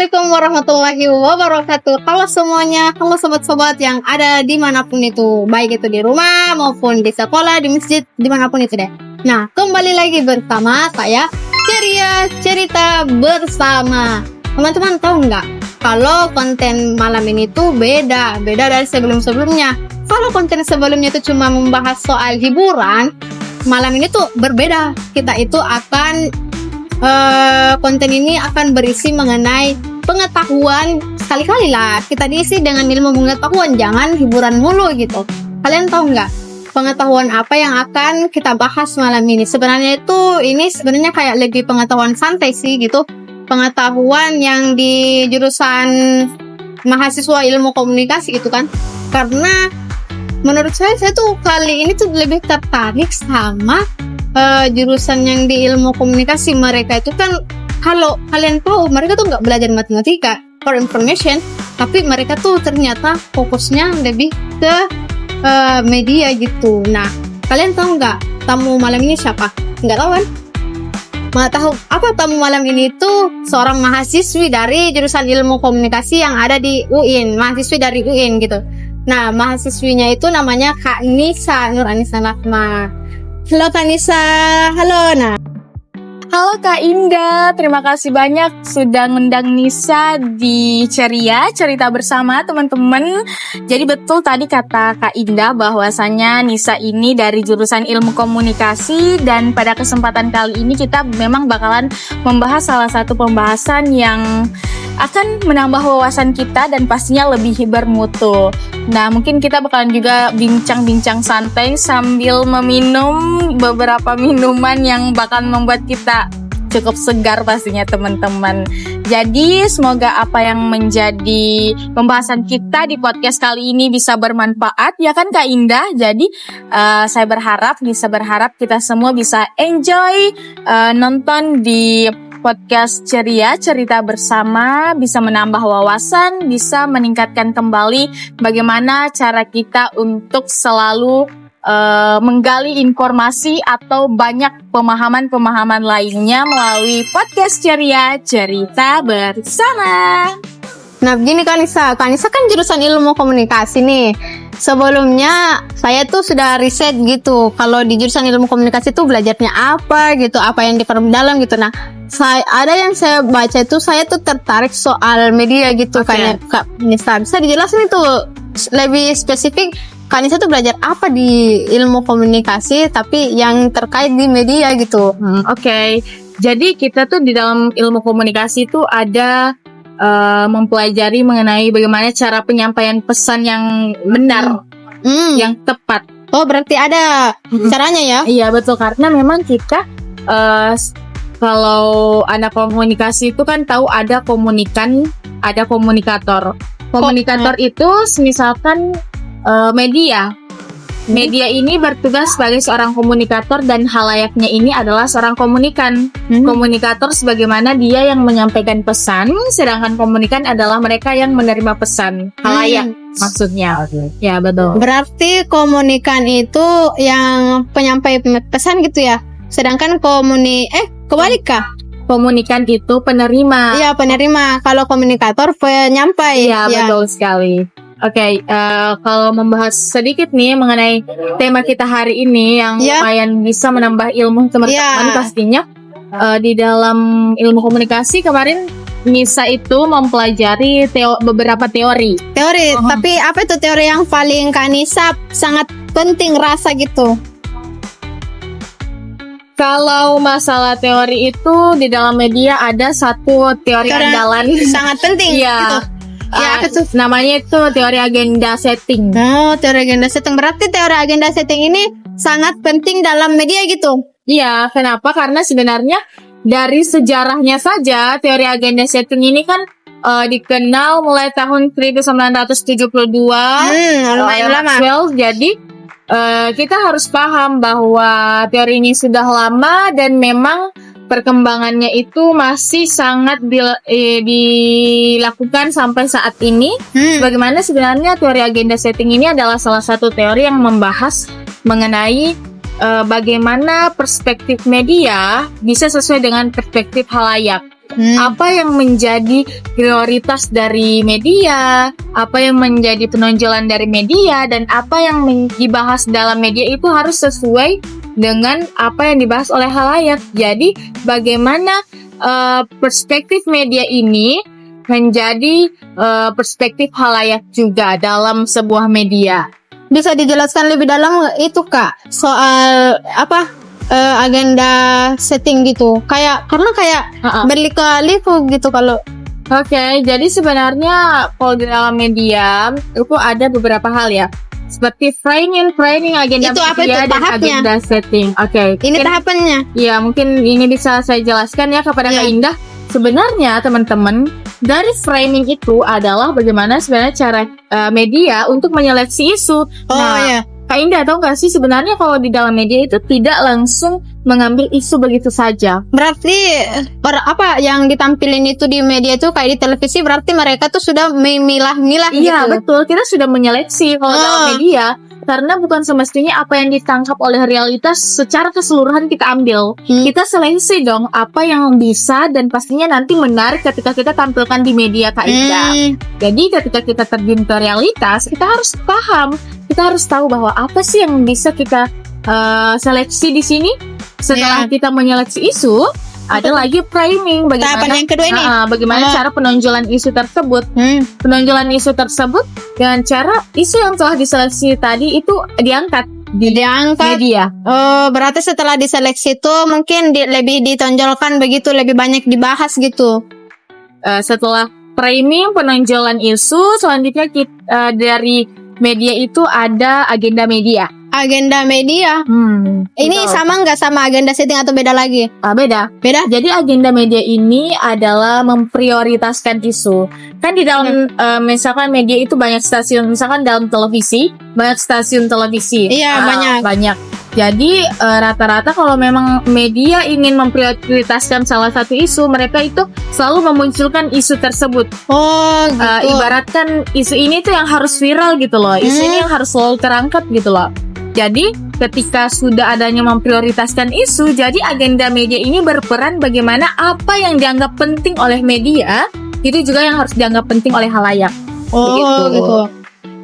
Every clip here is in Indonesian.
Assalamualaikum warahmatullahi wabarakatuh. Halo semuanya, halo sobat-sobat yang ada dimanapun itu, baik itu di rumah maupun di sekolah, di masjid, dimanapun itu deh. Nah, kembali lagi bersama saya Ceria Cerita Bersama. Teman-teman tahu nggak kalau konten malam ini tuh beda dari sebelum-sebelumnya. Kalau konten sebelumnya itu cuma membahas soal hiburan, malam ini tuh berbeda. Kita itu akan konten ini akan berisi mengenai pengetahuan. Sekali-kali lah kita diisi dengan ilmu pengetahuan, jangan hiburan mulu gitu. Kalian tahu nggak pengetahuan apa yang akan kita bahas malam ini? Sebenarnya itu ini sebenarnya kayak lebih pengetahuan santai sih gitu, pengetahuan yang di jurusan mahasiswa ilmu komunikasi gitu kan. Karena menurut saya tuh kali ini tuh lebih tertarik sama jurusan yang di ilmu komunikasi. Mereka itu kan, kalau kalian tahu, mereka tuh nggak belajar matematika for information, tapi mereka tuh ternyata fokusnya lebih ke media gitu. Nah, kalian tahu nggak tamu malam ini siapa? Nggak tahu kan? Mau tahu apa tamu malam ini tuh? Seorang mahasiswi dari jurusan ilmu komunikasi yang ada di UIN, mahasiswi dari UIN gitu. Nah, mahasiswinya itu namanya Kak Nisa Nur Anissa Rahma. Halo Kak Nisa, halo. Nah, halo Kak Indah, terima kasih banyak sudah ngundang Nisa di Ceria Cerita Bersama teman-teman. Jadi betul tadi kata Kak Indah bahwasanya Nisa ini dari jurusan ilmu komunikasi, dan pada kesempatan kali ini kita memang bakalan membahas salah satu pembahasan yang akan menambah wawasan kita dan pastinya lebih bermutu. Nah, mungkin kita bakalan juga bincang-bincang santai sambil meminum beberapa minuman yang bakal membuat kita cukup segar pastinya teman-teman. Jadi semoga apa yang menjadi pembahasan kita di podcast kali ini bisa bermanfaat, ya kan Kak Indah? Jadi saya berharap kita semua bisa enjoy nonton di podcast Ceria Cerita Bersama, bisa menambah wawasan, bisa meningkatkan kembali bagaimana cara kita untuk selalu menggali informasi atau banyak pemahaman-pemahaman lainnya melalui podcast Ceria Cerita Bersama. Nah begini Kak Nisa kan jurusan ilmu komunikasi nih. Sebelumnya saya tuh sudah riset gitu, kalau di jurusan ilmu komunikasi tuh belajarnya apa gitu, apa yang diperdalam gitu. Nah, ada yang saya baca itu, saya tuh tertarik soal media gitu. Kayak Kak Nisa bisa dijelasin itu lebih spesifik, Kak Nisa tuh belajar apa di ilmu komunikasi tapi yang terkait di media gitu. Oke. Jadi kita tuh di dalam ilmu komunikasi tuh ada mempelajari mengenai bagaimana cara penyampaian pesan yang benar, yang tepat. Oh, berarti ada caranya ya? Iya betul, karena memang kita kalau anak komunikasi itu kan tahu ada komunikan, ada komunikator. Komunikator itu misalkan Media ini bertugas sebagai seorang komunikator dan halayaknya ini adalah seorang komunikan. Komunikator sebagaimana dia yang menyampaikan pesan, sedangkan komunikan adalah mereka yang menerima pesan. Halayak maksudnya. Ya betul. Berarti komunikan itu yang penyampai pesan gitu ya. Sedangkan kebalik kah? Komunikan itu penerima. Iya, penerima. Kalau komunikator penyampai. Iya, betul sekali. Oke, kalau membahas sedikit nih mengenai tema kita hari ini yang lumayan bisa menambah ilmu teman-teman pastinya. Di dalam ilmu komunikasi kemarin Nisa itu mempelajari beberapa teori. Tapi apa itu teori yang paling Kak Nisa sangat penting rasa gitu? Kalau masalah teori itu di dalam media ada satu teori andalan sangat penting gitu. Namanya itu teori agenda setting. Oh, teori agenda setting. Berarti teori agenda setting ini sangat penting dalam media gitu. Iya, kenapa? Karena sebenarnya dari sejarahnya saja teori agenda setting ini kan dikenal mulai tahun 1972 lumayan lama. Jadi kita harus paham bahwa teori ini sudah lama dan memang perkembangannya itu masih sangat dilakukan sampai saat ini. Bagaimana sebenarnya teori agenda setting ini adalah salah satu teori yang membahas mengenai bagaimana perspektif media bisa sesuai dengan perspektif halayak. apa yang menjadi prioritas dari media, apa yang menjadi penonjolan dari media, dan apa yang dibahas dalam media itu harus sesuai dengan apa yang dibahas oleh khalayak. Jadi bagaimana perspektif media ini menjadi perspektif khalayak juga dalam sebuah media. Bisa dijelaskan lebih dalam itu Kak, soal agenda setting gitu. Karena berliku-liku gitu kalau. Oke, jadi sebenarnya kalau di dalam media itu ada beberapa hal ya. Seperti framing agenda Itu apa media itu dan tahapnya? agenda setting. Oke. Ini tahapannya. Ya, mungkin ini bisa saya jelaskan ya kepada Kak Indah. Sebenarnya teman-teman, dari framing itu adalah bagaimana sebenarnya cara media untuk menyeleksi isu. Iya. Kak Indah tahu nggak sih sebenarnya kalau di dalam media itu tidak langsung mengambil isu begitu saja. Berarti apa yang ditampilin itu di media itu kayak di televisi, berarti mereka tuh sudah memilah-milah gitu. Iya betul, kita sudah menyeleksi kalau dalam media, karena bukan semestinya apa yang ditangkap oleh realitas secara keseluruhan kita ambil. Kita seleksi dong apa yang bisa dan pastinya nanti menarik ketika kita tampilkan di media Kak Indah. Jadi ketika kita terjun ke realitas, kita harus paham, kita harus tahu bahwa apa sih yang bisa kita seleksi di sini. Setelah kita menyeleksi isu, ada lagi framing, bagaimana tahapan yang kedua ini. Bagaimana cara penonjolan isu tersebut. Penonjolan isu tersebut dengan cara isu yang telah diseleksi tadi itu diangkat di media. Berarti setelah diseleksi itu mungkin lebih ditonjolkan begitu, lebih banyak dibahas gitu. Setelah framing penonjolan isu, selanjutnya dari media itu ada agenda media. Agenda media. Ini Betul. sama nggak sama agenda setting atau beda lagi? Beda. Jadi agenda media ini adalah memprioritaskan isu. Kan di dalam misalkan media itu banyak stasiun, misalkan dalam televisi, banyak stasiun televisi. Iya, banyak. Jadi rata-rata kalau memang media ingin memprioritaskan salah satu isu, mereka itu selalu memunculkan isu tersebut. Gitu. Ibaratkan isu ini tuh yang harus viral gitu loh. Isu ini yang harus selalu terangkat gitu loh. Jadi ketika sudah adanya memprioritaskan isu, jadi agenda media ini berperan bagaimana apa yang dianggap penting oleh media, itu juga yang harus dianggap penting oleh khalayak. Gitu.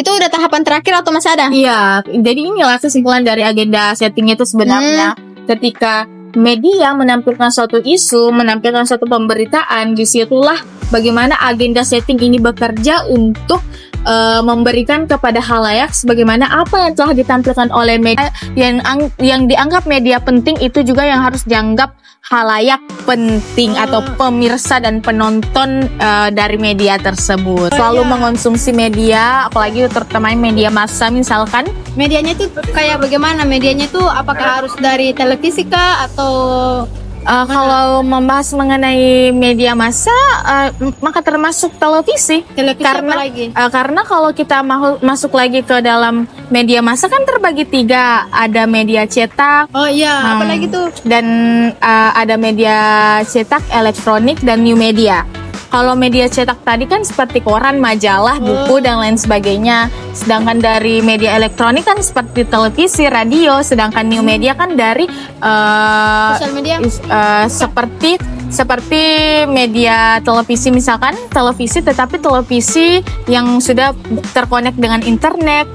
Itu udah tahapan terakhir atau masih ada? Iya, jadi inilah kesimpulan dari agenda setting itu sebenarnya. Ketika media menampilkan suatu isu, menampilkan suatu pemberitaan, disitulah bagaimana agenda setting ini bekerja untuk memberikan kepada khalayak sebagaimana apa yang telah ditampilkan oleh media yang dianggap media penting, itu juga yang harus dianggap khalayak penting atau pemirsa dan penonton dari media tersebut. Selalu mengonsumsi media, apalagi terutama media massa misalkan. Medianya itu kayak bagaimana? Medianya itu apakah harus dari televisi kah atau kalau membahas mengenai media massa, maka termasuk televisi. Karena lagi? Karena kalau kita masuk lagi ke dalam media massa kan terbagi 3, ada media cetak. Apalagi tuh? Dan ada media cetak, elektronik, dan new media. Kalau media cetak tadi kan seperti koran, majalah, buku, dan lain sebagainya. Sedangkan dari media elektronik kan seperti televisi, radio. Sedangkan new media kan dari sosial media. Seperti media televisi, misalkan televisi, tetapi televisi yang sudah terkonek dengan internet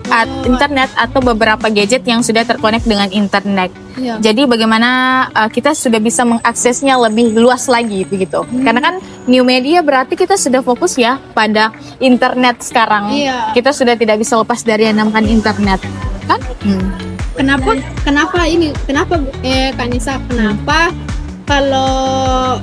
atau beberapa gadget yang sudah terkonek dengan internet. Jadi bagaimana kita sudah bisa mengaksesnya lebih luas lagi begitu. Karena kan new media berarti kita sudah fokus ya pada internet sekarang. Kita sudah tidak bisa lepas dari yang namanya internet, kan? Kenapa Kak Nisa, kenapa kalau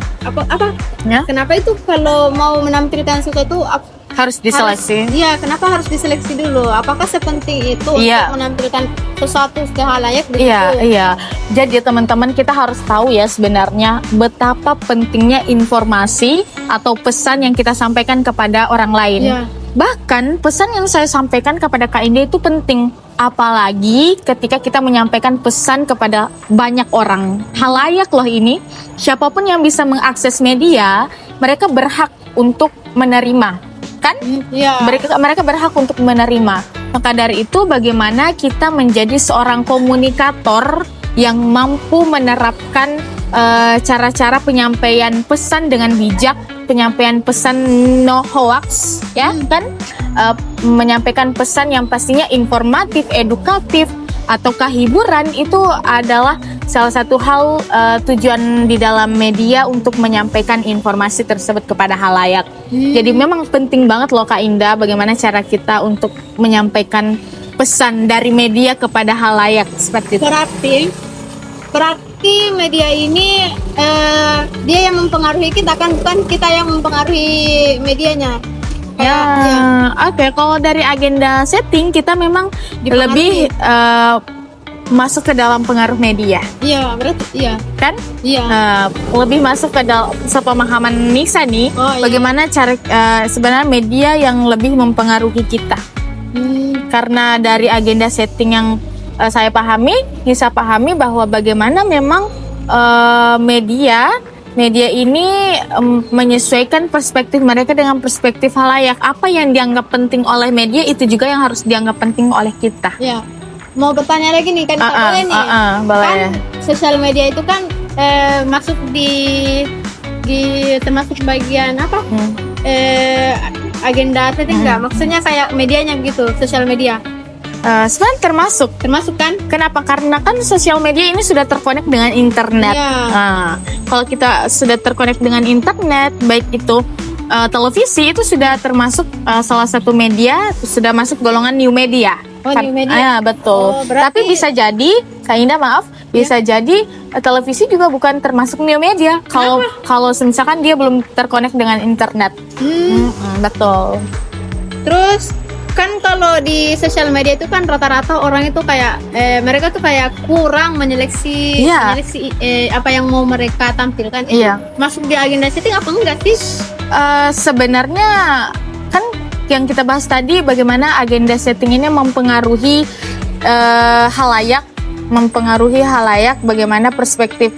kenapa itu kalau mau menampilkan sesuatu harus diseleksi? Kenapa harus diseleksi dulu? Apakah sepenting itu untuk menampilkan sesuatu ke khalayak begitu? Iya. Jadi teman-teman, kita harus tahu ya sebenarnya betapa pentingnya informasi atau pesan yang kita sampaikan kepada orang lain. Bahkan pesan yang saya sampaikan kepada Kak Indah itu penting, apalagi ketika kita menyampaikan pesan kepada banyak orang. Khalayak loh ini, siapapun yang bisa mengakses media, mereka berhak untuk menerima, kan? Mereka berhak untuk menerima. Maka dari itu bagaimana kita menjadi seorang komunikator yang mampu menerapkan cara-cara penyampaian pesan dengan bijak, penyampaian pesan no hoax, ya kan? Menyampaikan pesan yang pastinya informatif, edukatif, ataukah hiburan itu adalah salah satu hal tujuan di dalam media untuk menyampaikan informasi tersebut kepada halayak. Jadi memang penting banget loh Kak Indah bagaimana cara kita untuk menyampaikan pesan dari media kepada halayak seperti itu. Berarti media ini dia yang mempengaruhi kita kan, bukan kita yang mempengaruhi medianya. Ya, oke. Kalau dari agenda setting kita memang lebih masuk ke dalam pengaruh media. Iya, berarti iya. Kan? Iya. Lebih masuk ke dalam sepemahaman Nisa nih, Oh, iya. bagaimana cara sebenarnya media yang lebih mempengaruhi kita. Karena dari agenda setting yang saya pahami, Nisa pahami bahwa bagaimana memang media ini menyesuaikan perspektif mereka dengan perspektif halayak. Apa yang dianggap penting oleh media itu juga yang harus dianggap penting oleh kita. Iya. Mau bertanya lagi nih kan boleh nih. Boleh. Kan sosial media itu kan masuk di termasuk bagian apa? Agenda setting enggak? Maksudnya kayak medianya gitu, sosial media. Sebenarnya termasuk kan? Kenapa? Karena kan sosial media ini sudah terkonek dengan internet. Iya. Kalau kita sudah terkonek dengan internet, baik itu televisi itu sudah termasuk salah satu media, sudah masuk golongan new media. Oh, new media. Betul. Oh, berarti- Tapi bisa jadi, Kak Indah maaf, bisa jadi televisi juga bukan termasuk new media. Kalau misalkan dia belum terkonek dengan internet. Betul. Terus kan kalau di sosial media itu kan rata-rata orang itu kayak mereka tuh kayak kurang menyeleksi Iya. apa yang mau mereka tampilkan. Iya. Masuk di agenda setting apa enggak sih? Sebenarnya kan yang kita bahas tadi bagaimana agenda setting ini mempengaruhi halayak, bagaimana perspektif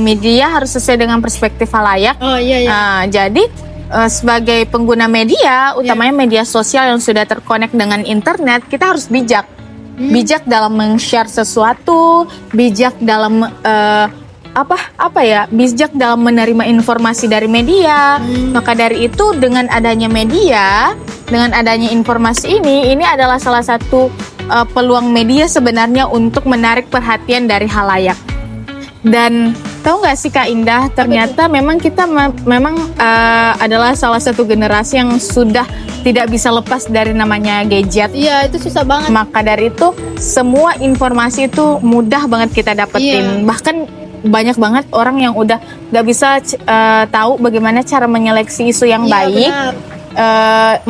media harus sesuai dengan perspektif halayak. Oh iya iya. Jadi sebagai pengguna media, utamanya media sosial yang sudah terkonek dengan internet, kita harus bijak. Bijak dalam men-share sesuatu, bijak dalam bijak dalam menerima informasi dari media. Maka dari itu dengan adanya media, dengan adanya informasi ini adalah salah satu peluang media sebenarnya untuk menarik perhatian dari halayak. Dan tahu nggak sih Kak Indah, ternyata memang kita adalah salah satu generasi yang sudah tidak bisa lepas dari namanya gadget. Iya, itu susah banget. Maka dari itu semua informasi itu mudah banget kita dapetin. Iya. Bahkan banyak banget orang yang udah nggak bisa tahu bagaimana cara menyeleksi isu yang Iya, baik. benar.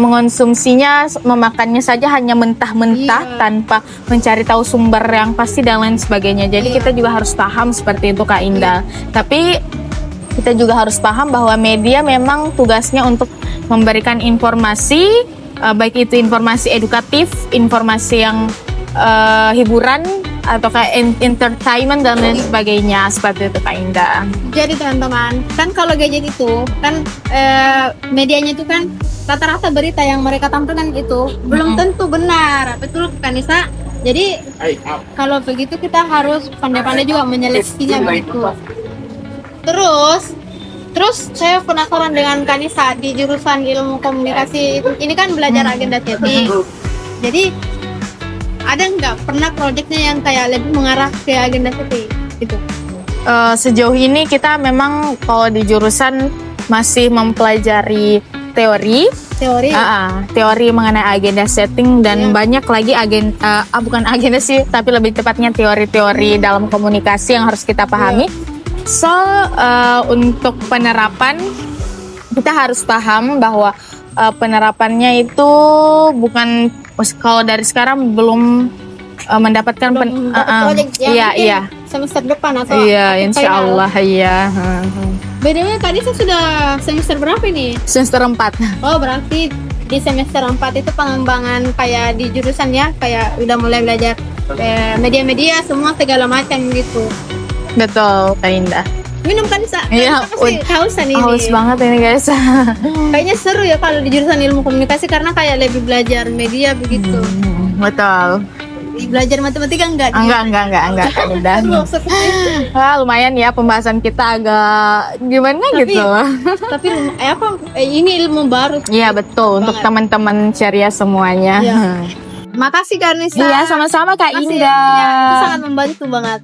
Mengonsumsinya, memakannya saja hanya mentah-mentah tanpa mencari tahu sumber yang pasti dan lain sebagainya. Jadi kita juga harus paham seperti itu Kak Indah. Tapi kita juga harus paham bahwa media memang tugasnya untuk memberikan informasi, baik itu informasi edukatif, informasi yang hiburan atau kayak entertainment dan lain sebagainya, seperti itu Kak Indah. Jadi teman-teman, kan kalau gadget itu kan medianya itu kan rata-rata berita yang mereka tampilkan itu belum tentu benar, betul kan Nisa? Jadi kalau begitu kita harus pandai-pandai juga menyeleksinya begitu. Terus saya penasaran dengan Kanisa di jurusan ilmu komunikasi ini kan belajar agenda setting. Jadi ada nggak pernah proyeknya yang kayak lebih mengarah ke agenda setting gitu? Sejauh ini kita memang kalau di jurusan masih mempelajari teori mengenai agenda setting dan banyak lagi bukan agenda sih, tapi lebih tepatnya teori-teori dalam komunikasi yang harus kita pahami. So untuk penerapan kita harus paham bahwa penerapannya itu bukan, kalau dari sekarang belum mendapatkan proyek yang iya semester depan atau iya insyaallah iya. Bedanya tadi saya sudah semester berapa ini? Semester 4. Oh berarti di semester 4 itu pengembangan kayak di jurusan ya, kayak udah mulai belajar media-media semua segala macam gitu. Betul Kak Indah. Minum kan Sa? Iya, Pasti kehausan ini. haus banget ini guys. Kayaknya seru ya kalau di jurusan ilmu komunikasi karena kayak lebih belajar media begitu. Betul. belajar matematika enggak? Enggak. Udah. Wah, lumayan ya pembahasan kita agak gimana gitu. Tapi ini ilmu baru. Iya betul untuk teman-teman ceria semuanya. Iya. Makasih Kak Nisa. Iya sama-sama Kak Makasih Indah. ya, itu sangat membantu banget.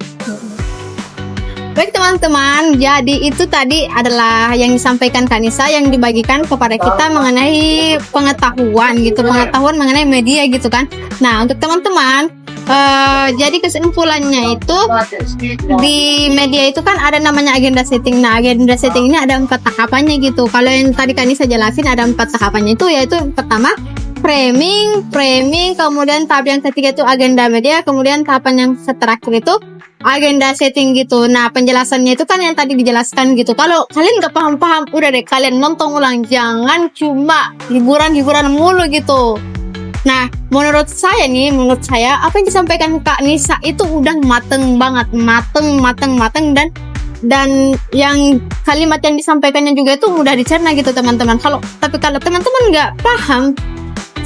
Baik teman-teman, jadi itu tadi adalah yang disampaikan Kak Nisa yang dibagikan kepada kita mengenai pengetahuan gitu, pengetahuan mengenai media gitu kan. Nah untuk teman-teman, jadi kesimpulannya itu di media itu kan ada namanya agenda setting. Nah agenda setting ini ada 4 tahapannya gitu. Kalau yang tadi Kak Nisa jelasin ada 4 tahapannya itu, yaitu pertama framing, kemudian tahap yang ketiga itu agenda media, kemudian tahapan yang terakhir itu agenda setting gitu. Nah penjelasannya itu kan yang tadi dijelaskan gitu. Kalau kalian gak paham-paham, udah deh kalian nonton ulang, jangan cuma hiburan mulu gitu. Nah menurut saya apa yang disampaikan Kak Nisa itu udah mateng banget, mateng dan yang kalimat yang disampaikannya juga itu mudah dicerna gitu teman-teman. Tapi kalau teman-teman nggak paham,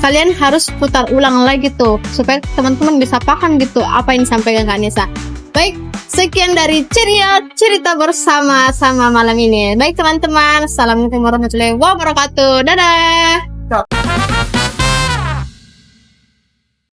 kalian harus putar ulang lagi tuh supaya teman-teman bisa paham gitu apa yang disampaikan Kak Nisa. Baik, sekian dari Ceria Cerita Bersama malam ini. Baik teman-teman, assalamualaikum warahmatullahi wabarakatuh. Dadah.